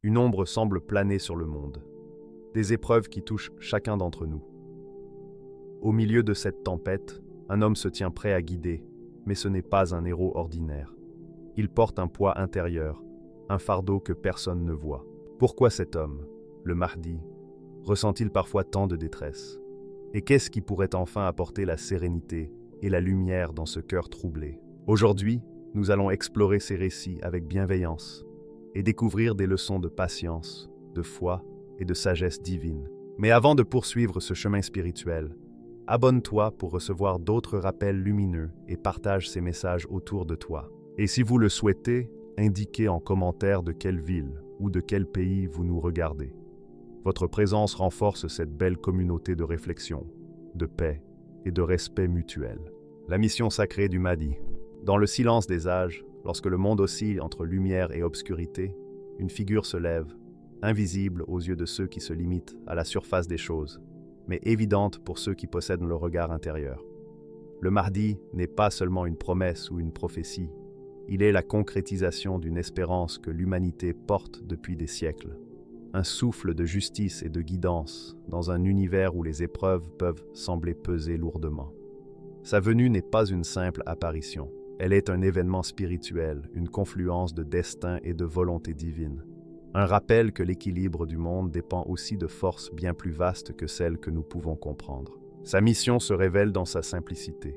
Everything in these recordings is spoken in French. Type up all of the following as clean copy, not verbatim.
Une ombre semble planer sur le monde. Des épreuves qui touchent chacun d'entre nous. Au milieu de cette tempête, un homme se tient prêt à guider, mais ce n'est pas un héros ordinaire. Il porte un poids intérieur, un fardeau que personne ne voit. Pourquoi cet homme, le Mahdi, ressent-il parfois tant de détresse? Et qu'est-ce qui pourrait enfin apporter la sérénité et la lumière dans ce cœur troublé? Aujourd'hui, nous allons explorer ces récits avec bienveillance et découvrir des leçons de patience, de foi et de sagesse divine. Mais avant de poursuivre ce chemin spirituel, abonne-toi pour recevoir d'autres rappels lumineux et partage ces messages autour de toi. Et si vous le souhaitez, indiquez en commentaire de quelle ville ou de quel pays vous nous regardez. Votre présence renforce cette belle communauté de réflexion, de paix et de respect mutuel. La mission sacrée du Mahdi. Dans le silence des âges, lorsque le monde oscille entre lumière et obscurité, une figure se lève, invisible aux yeux de ceux qui se limitent à la surface des choses, mais évidente pour ceux qui possèdent le regard intérieur. Le Mahdi n'est pas seulement une promesse ou une prophétie, il est la concrétisation d'une espérance que l'humanité porte depuis des siècles. Un souffle de justice et de guidance dans un univers où les épreuves peuvent sembler peser lourdement. Sa venue n'est pas une simple apparition, elle est un événement spirituel, une confluence de destin et de volonté divine. Un rappel que l'équilibre du monde dépend aussi de forces bien plus vastes que celles que nous pouvons comprendre. Sa mission se révèle dans sa simplicité.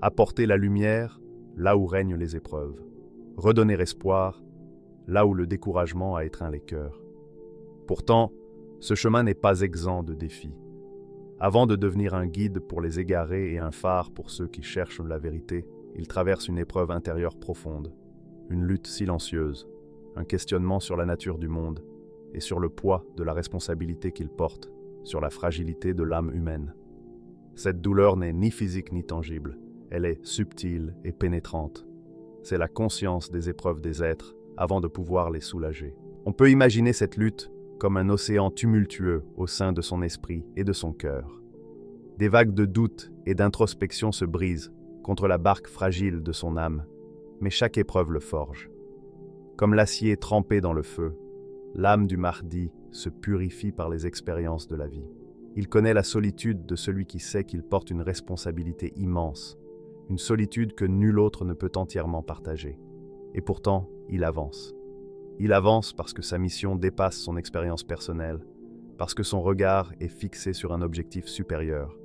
Apporter la lumière là où règnent les épreuves. Redonner espoir là où le découragement a étreint les cœurs. Pourtant, ce chemin n'est pas exempt de défis. Avant de devenir un guide pour les égarés et un phare pour ceux qui cherchent la vérité, il traverse une épreuve intérieure profonde, une lutte silencieuse, un questionnement sur la nature du monde et sur le poids de la responsabilité qu'il porte, sur la fragilité de l'âme humaine. Cette douleur n'est ni physique ni tangible, elle est subtile et pénétrante. C'est la conscience des épreuves des êtres avant de pouvoir les soulager. On peut imaginer cette lutte comme un océan tumultueux au sein de son esprit et de son cœur. Des vagues de doute et d'introspection se brisent contre la barque fragile de son âme, mais chaque épreuve le forge. Comme l'acier trempé dans le feu, l'âme du Mahdi se purifie par les expériences de la vie. Il connaît la solitude de celui qui sait qu'il porte une responsabilité immense, une solitude que nul autre ne peut entièrement partager. Et pourtant, il avance. Il avance parce que sa mission dépasse son expérience personnelle, parce que son regard est fixé sur un objectif supérieur,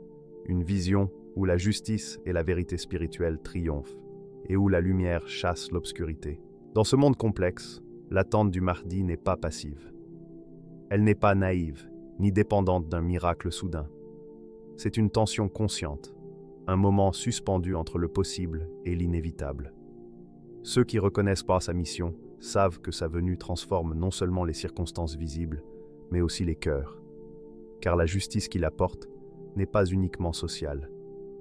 une vision où la justice et la vérité spirituelle triomphent, et où la lumière chasse l'obscurité. Dans ce monde complexe, l'attente du Mahdi n'est pas passive. Elle n'est pas naïve, ni dépendante d'un miracle soudain. C'est une tension consciente, un moment suspendu entre le possible et l'inévitable. Ceux qui reconnaissent pas sa mission savent que sa venue transforme non seulement les circonstances visibles, mais aussi les cœurs. Car la justice qu'il apporte n'est pas uniquement sociale,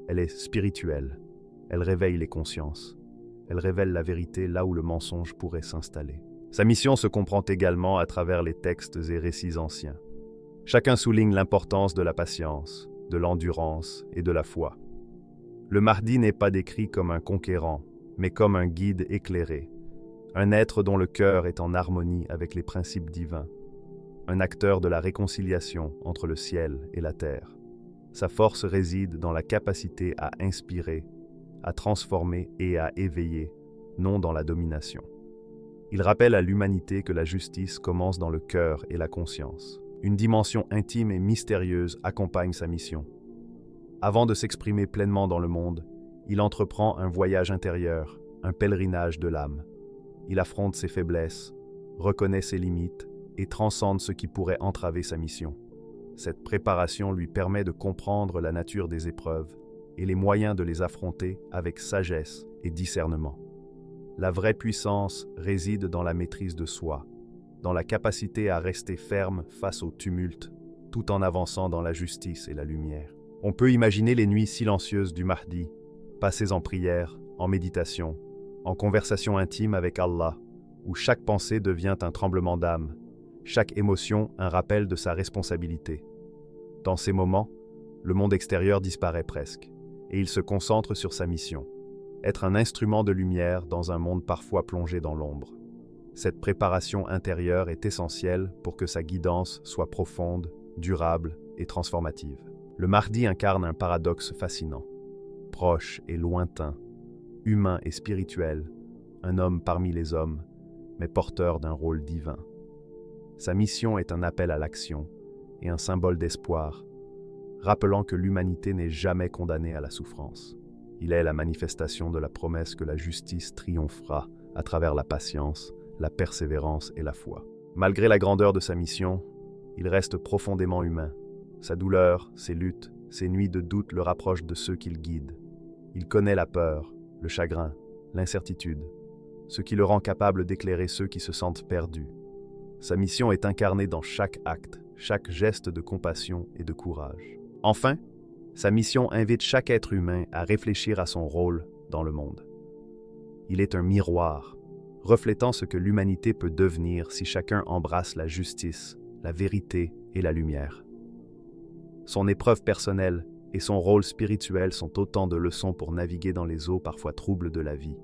elle est spirituelle, elle réveille les consciences, elle révèle la vérité là où le mensonge pourrait s'installer. Sa mission se comprend également à travers les textes et récits anciens. Chacun souligne l'importance de la patience, de l'endurance et de la foi. Le Mahdi n'est pas décrit comme un conquérant, mais comme un guide éclairé, un être dont le cœur est en harmonie avec les principes divins, un acteur de la réconciliation entre le ciel et la terre. Sa force réside dans la capacité à inspirer, à transformer et à éveiller, non dans la domination. Il rappelle à l'humanité que la justice commence dans le cœur et la conscience. Une dimension intime et mystérieuse accompagne sa mission. Avant de s'exprimer pleinement dans le monde, il entreprend un voyage intérieur, un pèlerinage de l'âme. Il affronte ses faiblesses, reconnaît ses limites et transcende ce qui pourrait entraver sa mission. Cette préparation lui permet de comprendre la nature des épreuves et les moyens de les affronter avec sagesse et discernement. La vraie puissance réside dans la maîtrise de soi, dans la capacité à rester ferme face au tumulte, tout en avançant dans la justice et la lumière. On peut imaginer les nuits silencieuses du Mahdi, passées en prière, en méditation, en conversation intime avec Allah, où chaque pensée devient un tremblement d'âme, chaque émotion un rappel de sa responsabilité. Dans ces moments, le monde extérieur disparaît presque, et il se concentre sur sa mission, être un instrument de lumière dans un monde parfois plongé dans l'ombre. Cette préparation intérieure est essentielle pour que sa guidance soit profonde, durable et transformative. Le Mahdi incarne un paradoxe fascinant. Proche et lointain, humain et spirituel, un homme parmi les hommes, mais porteur d'un rôle divin. Sa mission est un appel à l'action et un symbole d'espoir, rappelant que l'humanité n'est jamais condamnée à la souffrance. Il est la manifestation de la promesse que la justice triomphera à travers la patience, la persévérance et la foi. Malgré la grandeur de sa mission, il reste profondément humain. Sa douleur, ses luttes, ses nuits de doute le rapprochent de ceux qu'il guide. Il connaît la peur, le chagrin, l'incertitude, ce qui le rend capable d'éclairer ceux qui se sentent perdus. Sa mission est incarnée dans chaque acte, chaque geste de compassion et de courage. Enfin, sa mission invite chaque être humain à réfléchir à son rôle dans le monde. Il est un miroir, reflétant ce que l'humanité peut devenir si chacun embrasse la justice, la vérité et la lumière. Son épreuve personnelle et son rôle spirituel sont autant de leçons pour naviguer dans les eaux parfois troubles de la vie.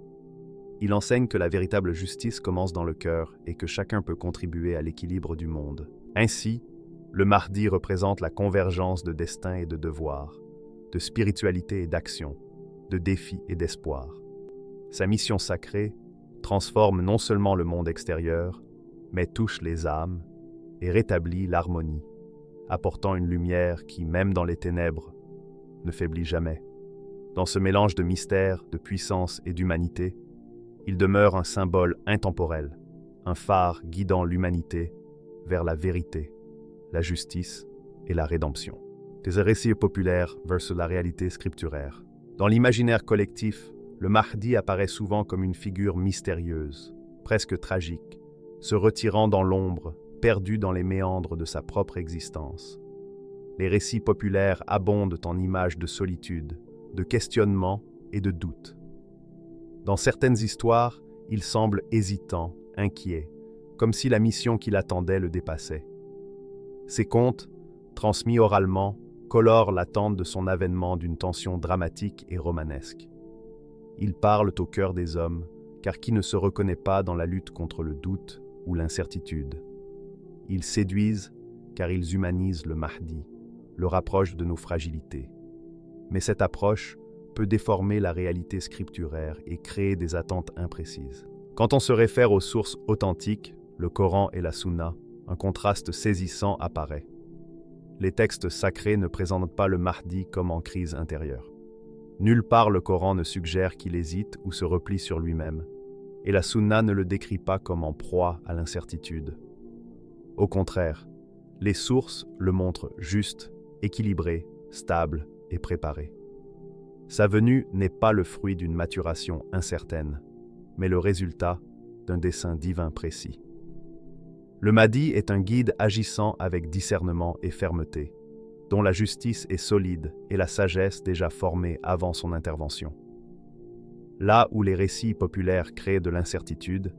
Il enseigne que la véritable justice commence dans le cœur et que chacun peut contribuer à l'équilibre du monde. Ainsi, le Mahdi représente la convergence de destin et de devoir, de spiritualité et d'action, de défi et d'espoir. Sa mission sacrée transforme non seulement le monde extérieur, mais touche les âmes et rétablit l'harmonie, apportant une lumière qui, même dans les ténèbres, ne faiblit jamais. Dans ce mélange de mystère, de puissance et d'humanité, il demeure un symbole intemporel, un phare guidant l'humanité vers la vérité, la justice et la rédemption. Des récits populaires versus la réalité scripturaire. Dans l'imaginaire collectif, le Mahdi apparaît souvent comme une figure mystérieuse, presque tragique, se retirant dans l'ombre, perdu dans les méandres de sa propre existence. Les récits populaires abondent en images de solitude, de questionnement et de doute. Dans certaines histoires, il semble hésitant, inquiet, comme si la mission qui l'attendait le dépassait. Ces contes, transmis oralement, colorent l'attente de son avènement d'une tension dramatique et romanesque. Ils parlent au cœur des hommes, car qui ne se reconnaît pas dans la lutte contre le doute ou l'incertitude? Ils séduisent, car ils humanisent le Mahdi, le rapprochent de nos fragilités. Mais cette approche peut déformer la réalité scripturaire et créer des attentes imprécises. Quand on se réfère aux sources authentiques, le Coran et la Sunna, un contraste saisissant apparaît. Les textes sacrés ne présentent pas le Mahdi comme en crise intérieure. Nulle part le Coran ne suggère qu'il hésite ou se replie sur lui-même, et la Sunna ne le décrit pas comme en proie à l'incertitude. Au contraire, les sources le montrent juste, équilibré, stable et préparé. Sa venue n'est pas le fruit d'une maturation incertaine, mais le résultat d'un dessein divin précis. Le Mahdi est un guide agissant avec discernement et fermeté, dont la justice est solide et la sagesse déjà formée avant son intervention. Là où les récits populaires créent de l'incertitude,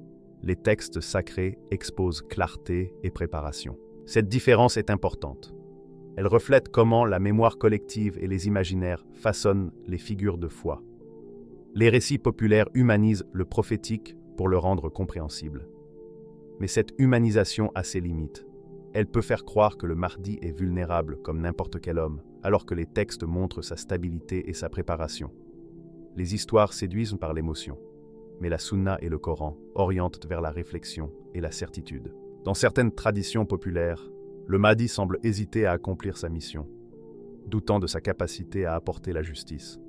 les textes sacrés exposent clarté et préparation. Cette différence est importante. Elle reflète comment la mémoire collective et les imaginaires façonnent les figures de foi. Les récits populaires humanisent le prophétique pour le rendre compréhensible. Mais cette humanisation a ses limites. Elle peut faire croire que le Mahdi est vulnérable comme n'importe quel homme, alors que les textes montrent sa stabilité et sa préparation. Les histoires séduisent par l'émotion, mais la Sunna et le Coran orientent vers la réflexion et la certitude. Dans certaines traditions populaires, le Mahdi semble hésiter à accomplir sa mission, doutant de sa capacité à apporter la justice.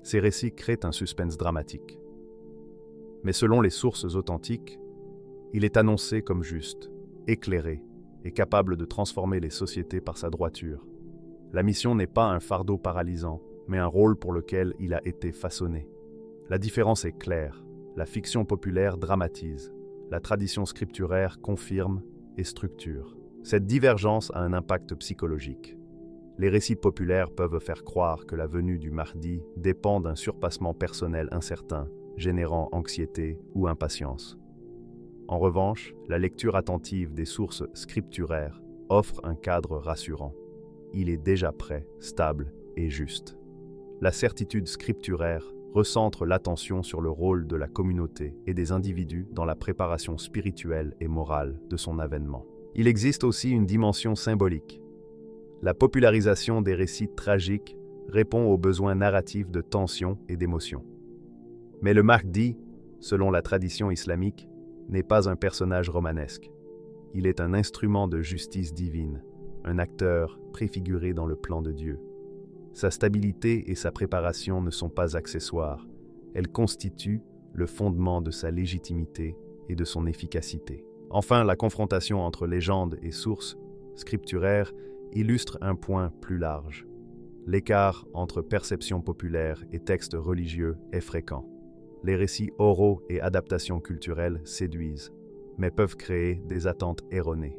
Ces récits créent un suspense dramatique. Mais selon les sources authentiques, il est annoncé comme juste, éclairé et capable de transformer les sociétés par sa droiture. La mission n'est pas un fardeau paralysant, mais un rôle pour lequel il a été façonné. La différence est claire. La fiction populaire dramatise, la tradition scripturaire confirme et structure. Cette divergence a un impact psychologique. Les récits populaires peuvent faire croire que la venue du Mahdi dépend d'un surpassement personnel incertain, générant anxiété ou impatience. En revanche, la lecture attentive des sources scripturaires offre un cadre rassurant. Il est déjà prêt, stable et juste. La certitude scripturaire recentre l'attention sur le rôle de la communauté et des individus dans la préparation spirituelle et morale de son avènement. Il existe aussi une dimension symbolique. La popularisation des récits tragiques répond aux besoins narratifs de tension et d'émotion. Mais le Mahdi, selon la tradition islamique, n'est pas un personnage romanesque. Il est un instrument de justice divine, un acteur préfiguré dans le plan de Dieu. Sa stabilité et sa préparation ne sont pas accessoires, elles constituent le fondement de sa légitimité et de son efficacité. Enfin, la confrontation entre légende et sources scripturaires illustre un point plus large. L'écart entre perception populaire et textes religieux est fréquent. Les récits oraux et adaptations culturelles séduisent, mais peuvent créer des attentes erronées.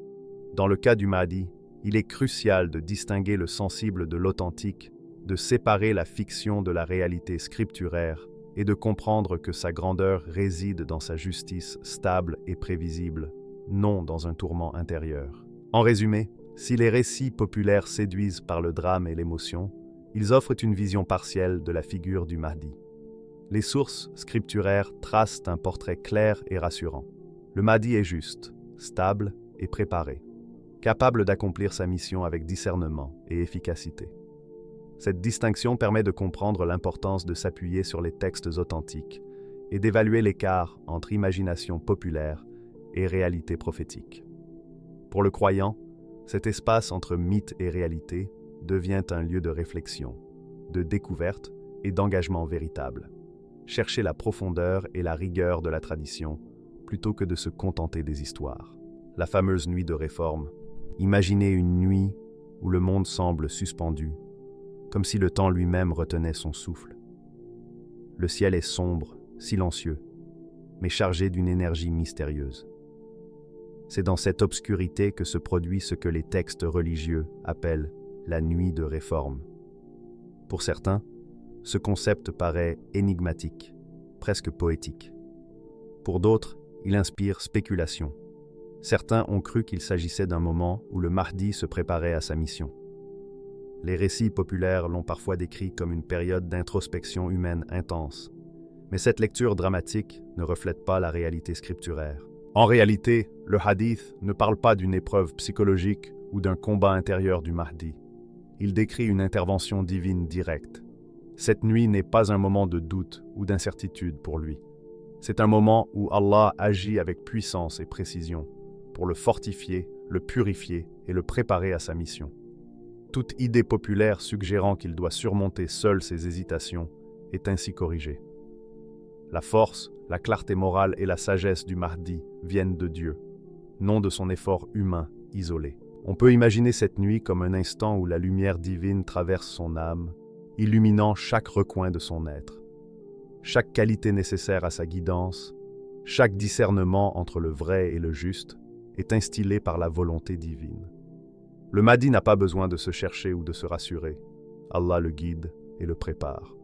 Dans le cas du Mahdi, il est crucial de distinguer le sensible de l'authentique, de séparer la fiction de la réalité scripturaire et de comprendre que sa grandeur réside dans sa justice stable et prévisible, non dans un tourment intérieur. En résumé, si les récits populaires séduisent par le drame et l'émotion, ils offrent une vision partielle de la figure du Mahdi. Les sources scripturaires tracent un portrait clair et rassurant. Le Mahdi est juste, stable et préparé, capable d'accomplir sa mission avec discernement et efficacité. Cette distinction permet de comprendre l'importance de s'appuyer sur les textes authentiques et d'évaluer l'écart entre imagination populaire et réalité prophétique. Pour le croyant, cet espace entre mythe et réalité devient un lieu de réflexion, de découverte et d'engagement véritable. Chercher la profondeur et la rigueur de la tradition plutôt que de se contenter des histoires. La fameuse nuit de réforme. Imaginez une nuit où le monde semble suspendu, comme si le temps lui-même retenait son souffle. Le ciel est sombre, silencieux, mais chargé d'une énergie mystérieuse. C'est dans cette obscurité que se produit ce que les textes religieux appellent la nuit de réforme. Pour certains, ce concept paraît énigmatique, presque poétique. Pour d'autres, il inspire spéculation. Certains ont cru qu'il s'agissait d'un moment où le Mahdi se préparait à sa mission. Les récits populaires l'ont parfois décrit comme une période d'introspection humaine intense. Mais cette lecture dramatique ne reflète pas la réalité scripturaire. En réalité, le hadith ne parle pas d'une épreuve psychologique ou d'un combat intérieur du Mahdi. Il décrit une intervention divine directe. Cette nuit n'est pas un moment de doute ou d'incertitude pour lui. C'est un moment où Allah agit avec puissance et précision pour le fortifier, le purifier et le préparer à sa mission. Toute idée populaire suggérant qu'il doit surmonter seul ses hésitations est ainsi corrigée. La force, la clarté morale et la sagesse du Mahdi viennent de Dieu, non de son effort humain isolé. On peut imaginer cette nuit comme un instant où la lumière divine traverse son âme, illuminant chaque recoin de son être. Chaque qualité nécessaire à sa guidance, chaque discernement entre le vrai et le juste est instillé par la volonté divine. Le Mahdi n'a pas besoin de se chercher ou de se rassurer. Allah le guide et le prépare.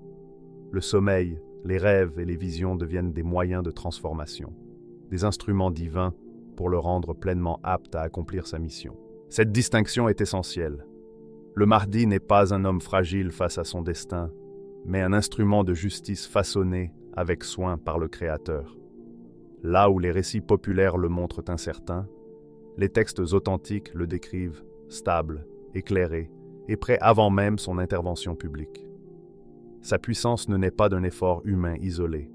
Le sommeil, les rêves et les visions deviennent des moyens de transformation, des instruments divins pour le rendre pleinement apte à accomplir sa mission. Cette distinction est essentielle. Le Mahdi n'est pas un homme fragile face à son destin, mais un instrument de justice façonné avec soin par le Créateur. Là où les récits populaires le montrent incertain, les textes authentiques le décrivent stable, éclairé et prêt avant même son intervention publique. Sa puissance ne naît pas d'un effort humain isolé,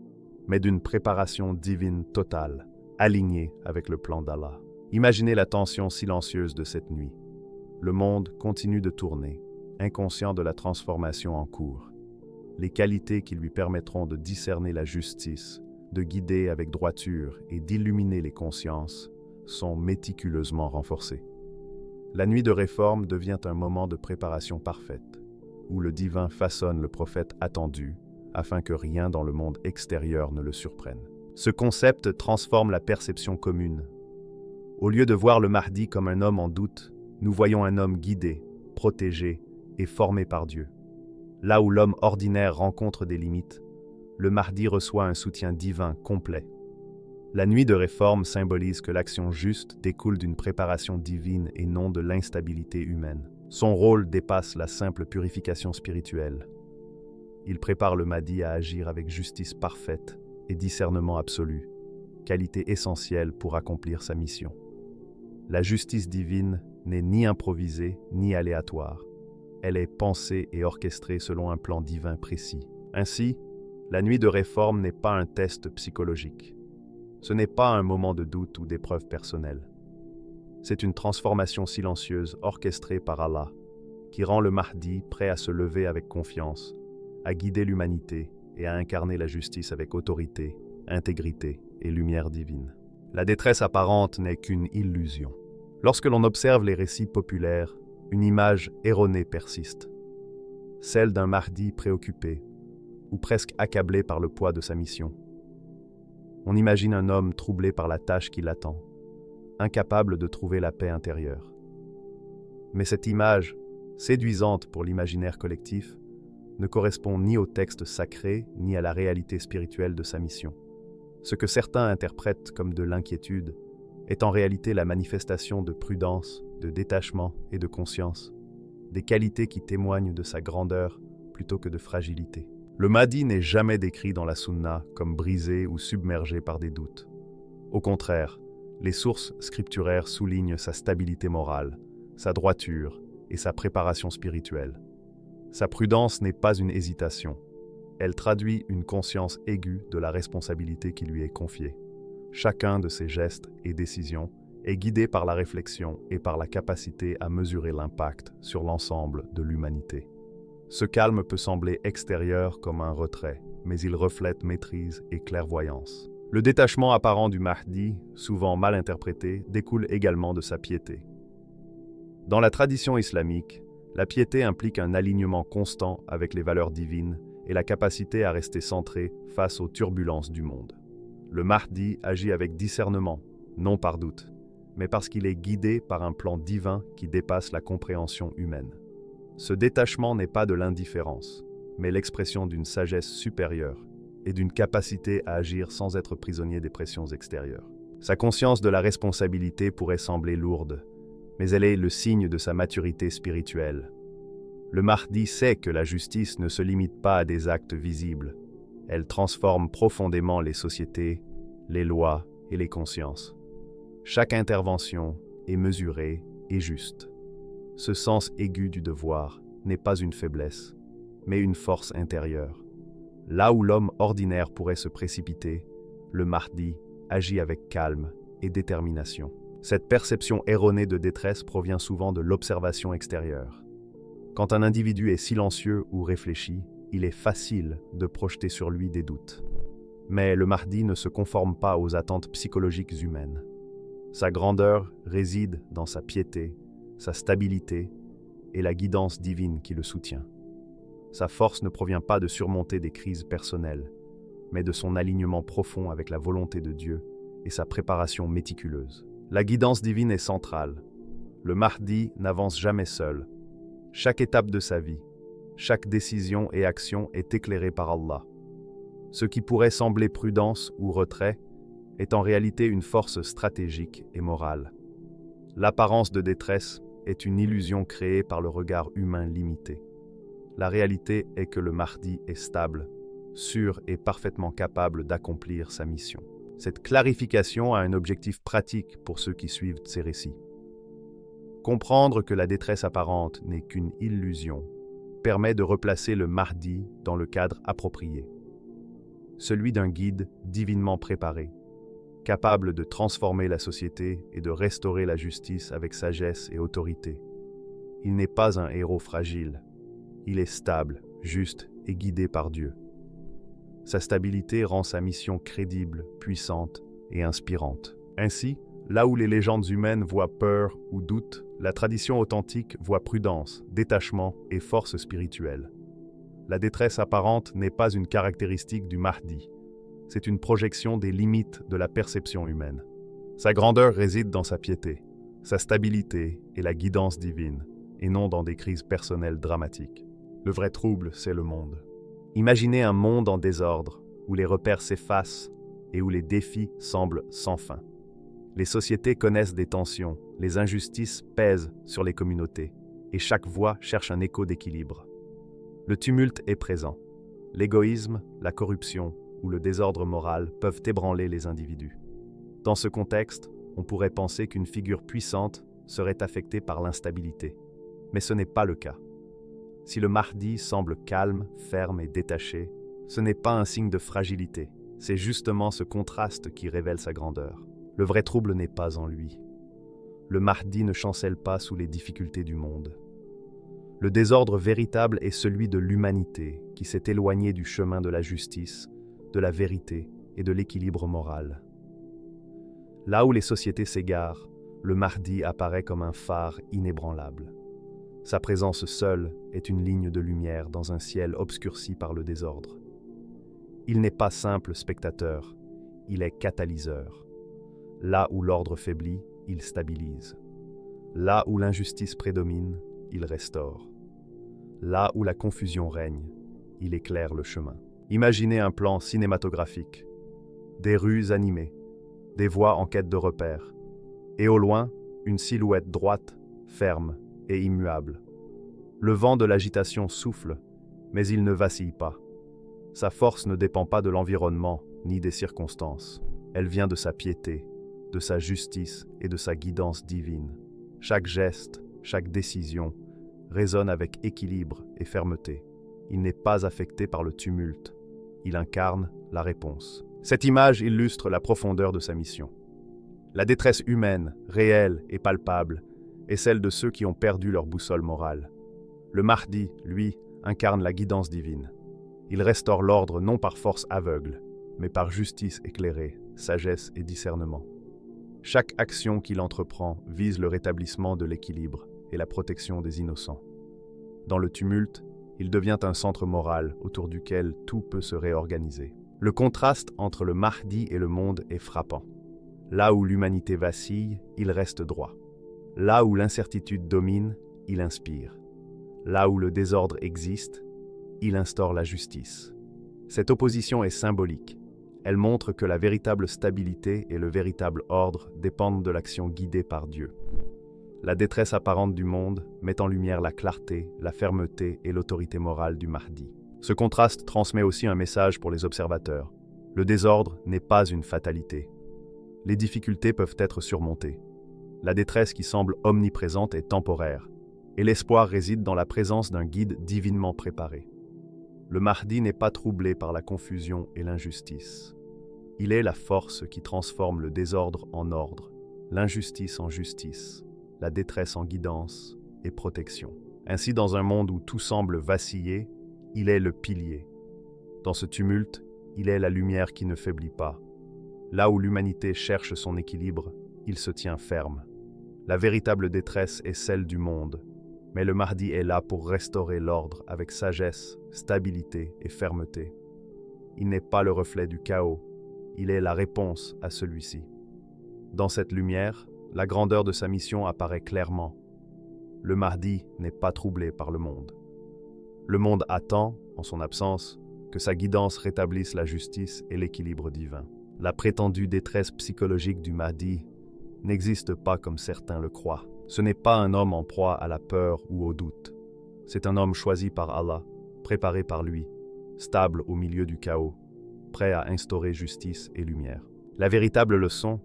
mais d'une préparation divine totale, alignée avec le plan d'Allah. Imaginez la tension silencieuse de cette nuit. Le monde continue de tourner, inconscient de la transformation en cours. Les qualités qui lui permettront de discerner la justice, de guider avec droiture et d'illuminer les consciences sont méticuleusement renforcées. La nuit de réforme devient un moment de préparation parfaite, où le divin façonne le prophète attendu, afin que rien dans le monde extérieur ne le surprenne. Ce concept transforme la perception commune. Au lieu de voir le Mahdi comme un homme en doute, nous voyons un homme guidé, protégé et formé par Dieu. Là où l'homme ordinaire rencontre des limites, le Mahdi reçoit un soutien divin complet. La nuit de réforme symbolise que l'action juste découle d'une préparation divine et non de l'instabilité humaine. Son rôle dépasse la simple purification spirituelle. Il prépare le Mahdi à agir avec justice parfaite et discernement absolu, qualité essentielle pour accomplir sa mission. La justice divine n'est ni improvisée ni aléatoire. Elle est pensée et orchestrée selon un plan divin précis. Ainsi, la nuit de réforme n'est pas un test psychologique. Ce n'est pas un moment de doute ou d'épreuve personnelle. C'est une transformation silencieuse orchestrée par Allah, qui rend le Mahdi prêt à se lever avec confiance, à guider l'humanité et à incarner la justice avec autorité, intégrité et lumière divine. La détresse apparente n'est qu'une illusion. Lorsque l'on observe les récits populaires, une image erronée persiste. Celle d'un Mahdi préoccupé, ou presque accablé par le poids de sa mission. On imagine un homme troublé par la tâche qui l'attend, incapable de trouver la paix intérieure. Mais cette image, séduisante pour l'imaginaire collectif, ne correspond ni au texte sacré ni à la réalité spirituelle de sa mission. Ce que certains interprètent comme de l'inquiétude est en réalité la manifestation de prudence, de détachement et de conscience, des qualités qui témoignent de sa grandeur plutôt que de fragilité. Le Mahdi n'est jamais décrit dans la Sunna comme brisé ou submergé par des doutes. Au contraire, les sources scripturaires soulignent sa stabilité morale, sa droiture et sa préparation spirituelle. Sa prudence n'est pas une hésitation. Elle traduit une conscience aiguë de la responsabilité qui lui est confiée. Chacun de ses gestes et décisions est guidé par la réflexion et par la capacité à mesurer l'impact sur l'ensemble de l'humanité. Ce calme peut sembler extérieur comme un retrait, mais il reflète maîtrise et clairvoyance. Le détachement apparent du Mahdi, souvent mal interprété, découle également de sa piété. Dans la tradition islamique, la piété implique un alignement constant avec les valeurs divines et la capacité à rester centré face aux turbulences du monde. Le Mahdi agit avec discernement, non par doute, mais parce qu'il est guidé par un plan divin qui dépasse la compréhension humaine. Ce détachement n'est pas de l'indifférence, mais l'expression d'une sagesse supérieure et d'une capacité à agir sans être prisonnier des pressions extérieures. Sa conscience de la responsabilité pourrait sembler lourde, mais elle est le signe de sa maturité spirituelle. Le Mahdi sait que la justice ne se limite pas à des actes visibles. Elle transforme profondément les sociétés, les lois et les consciences. Chaque intervention est mesurée et juste. Ce sens aigu du devoir n'est pas une faiblesse, mais une force intérieure. Là où l'homme ordinaire pourrait se précipiter, le Mahdi agit avec calme et détermination. Cette perception erronée de détresse provient souvent de l'observation extérieure. Quand un individu est silencieux ou réfléchi, il est facile de projeter sur lui des doutes. Mais le Mahdi ne se conforme pas aux attentes psychologiques humaines. Sa grandeur réside dans sa piété, sa stabilité et la guidance divine qui le soutient. Sa force ne provient pas de surmonter des crises personnelles, mais de son alignement profond avec la volonté de Dieu et sa préparation méticuleuse. La guidance divine est centrale. Le Mahdi n'avance jamais seul. Chaque étape de sa vie, chaque décision et action est éclairée par Allah. Ce qui pourrait sembler prudence ou retrait est en réalité une force stratégique et morale. L'apparence de détresse est une illusion créée par le regard humain limité. La réalité est que le Mahdi est stable, sûr et parfaitement capable d'accomplir sa mission. Cette clarification a un objectif pratique pour ceux qui suivent ces récits. Comprendre que la détresse apparente n'est qu'une illusion permet de replacer le Mahdi dans le cadre approprié, celui d'un guide divinement préparé, capable de transformer la société et de restaurer la justice avec sagesse et autorité. Il n'est pas un héros fragile, il est stable, juste et guidé par Dieu. Sa stabilité rend sa mission crédible, puissante et inspirante. Ainsi, là où les légendes humaines voient peur ou doute, la tradition authentique voit prudence, détachement et force spirituelle. La détresse apparente n'est pas une caractéristique du Mahdi, c'est une projection des limites de la perception humaine. Sa grandeur réside dans sa piété, sa stabilité et la guidance divine, et non dans des crises personnelles dramatiques. Le vrai trouble, c'est le monde. Imaginez un monde en désordre, où les repères s'effacent et où les défis semblent sans fin. Les sociétés connaissent des tensions, les injustices pèsent sur les communautés, et chaque voix cherche un écho d'équilibre. Le tumulte est présent. L'égoïsme, la corruption ou le désordre moral peuvent ébranler les individus. Dans ce contexte, on pourrait penser qu'une figure puissante serait affectée par l'instabilité. Mais ce n'est pas le cas. Si le Mahdi semble calme, ferme et détaché, ce n'est pas un signe de fragilité. C'est justement ce contraste qui révèle sa grandeur. Le vrai trouble n'est pas en lui. Le Mahdi ne chancelle pas sous les difficultés du monde. Le désordre véritable est celui de l'humanité qui s'est éloignée du chemin de la justice, de la vérité et de l'équilibre moral. Là où les sociétés s'égarent, le Mahdi apparaît comme un phare inébranlable. Sa présence seule est une ligne de lumière dans un ciel obscurci par le désordre. Il n'est pas simple spectateur, il est catalyseur. Là où l'ordre faiblit, il stabilise. Là où l'injustice prédomine, il restaure. Là où la confusion règne, il éclaire le chemin. Imaginez un plan cinématographique. Des rues animées, des voies en quête de repères, et au loin, une silhouette droite, ferme et immuable. Le vent de l'agitation souffle, mais il ne vacille pas. Sa force ne dépend pas de l'environnement ni des circonstances. Elle vient de sa piété, de sa justice et de sa guidance divine. Chaque geste, chaque décision résonne avec équilibre et fermeté. Il n'est pas affecté par le tumulte. Il incarne la réponse. Cette image illustre la profondeur de sa mission. La détresse humaine, réelle et palpable, est celle de ceux qui ont perdu leur boussole morale. Le Mahdi, lui, incarne la guidance divine. Il restaure l'ordre non par force aveugle, mais par justice éclairée, sagesse et discernement. Chaque action qu'il entreprend vise le rétablissement de l'équilibre et la protection des innocents. Dans le tumulte, il devient un centre moral autour duquel tout peut se réorganiser. Le contraste entre le Mahdi et le monde est frappant. Là où l'humanité vacille, il reste droit. Là où l'incertitude domine, il inspire. Là où le désordre existe, il instaure la justice. Cette opposition est symbolique. Elle montre que la véritable stabilité et le véritable ordre dépendent de l'action guidée par Dieu. La détresse apparente du monde met en lumière la clarté, la fermeté et l'autorité morale du Mahdi. Ce contraste transmet aussi un message pour les observateurs. Le désordre n'est pas une fatalité. Les difficultés peuvent être surmontées. La détresse qui semble omniprésente est temporaire, et l'espoir réside dans la présence d'un guide divinement préparé. Le Mahdi n'est pas troublé par la confusion et l'injustice. Il est la force qui transforme le désordre en ordre, l'injustice en justice, la détresse en guidance et protection. Ainsi, dans un monde où tout semble vaciller, il est le pilier. Dans ce tumulte, il est la lumière qui ne faiblit pas. Là où l'humanité cherche son équilibre, il se tient ferme. La véritable détresse est celle du monde, mais le Mahdi est là pour restaurer l'ordre avec sagesse, stabilité et fermeté. Il n'est pas le reflet du chaos, il est la réponse à celui-ci. Dans cette lumière, la grandeur de sa mission apparaît clairement. Le Mahdi n'est pas troublé par le monde. Le monde attend, en son absence, que sa guidance rétablisse la justice et l'équilibre divin. La prétendue détresse psychologique du Mahdi n'existe pas comme certains le croient. Ce n'est pas un homme en proie à la peur ou au doute. C'est un homme choisi par Allah, préparé par lui, stable au milieu du chaos, prêt à instaurer justice et lumière. La véritable leçon,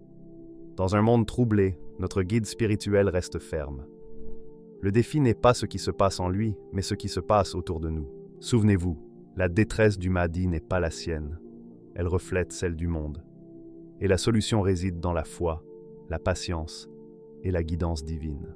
dans un monde troublé, notre guide spirituel reste ferme. Le défi n'est pas ce qui se passe en lui, mais ce qui se passe autour de nous. Souvenez-vous, la détresse du Mahdi n'est pas la sienne. Elle reflète celle du monde. Et la solution réside dans la foi, la patience et la guidance divine.